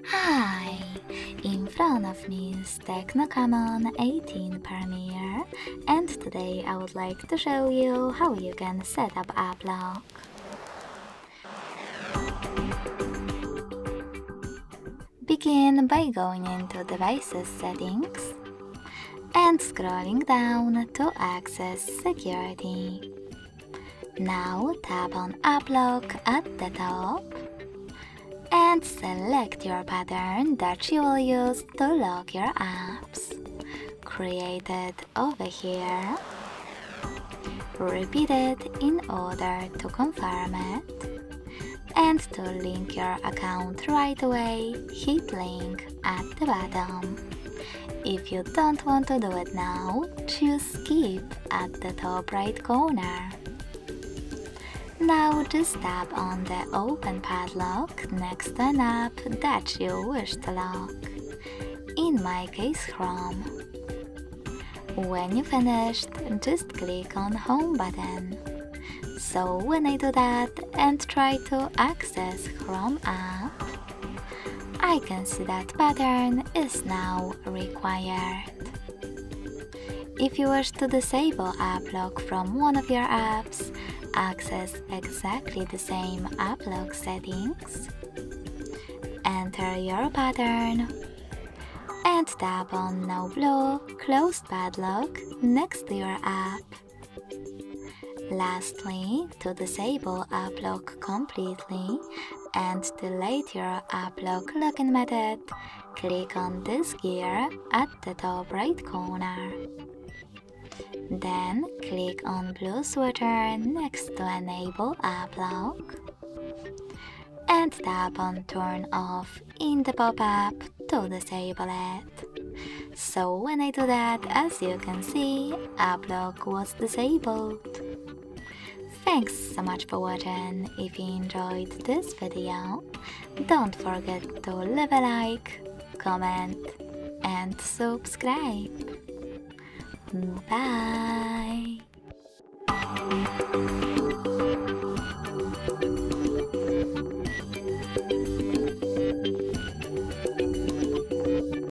Hi! In front of me is TECNO Camon 18 Premiere, and today I would like to show you how you can set up app lock. Begin by going into Devices Settings and scrolling down to access Security. Now tap on App Lock at the top and select your pattern that you will use to lock your apps. Create it over here. Repeat it in order to confirm it. And to link your account right away, hit link at the bottom. If you don't want to do it now, choose skip at the top right corner. Now just tap on the open padlock next to an app that you wish to lock. In my case, Chrome. When you finished, just click on Home button. So when I do that and try to access Chrome app, I can see that pattern is now required. If you wish to disable app lock from one of your apps, access exactly the same app lock settings, enter your pattern, and tap on No Blue Closed Padlock next to your app. Lastly, to disable app lock completely and delete your app lock login method, click on this gear at the top right corner. Then click on blue sweater next to enable app lock and tap on turn off in the pop-up to disable it. So when I do that, as you can see, app lock was disabled. Thanks so much for watching. If you enjoyed this video, don't forget to leave a like, comment and subscribe. Bye!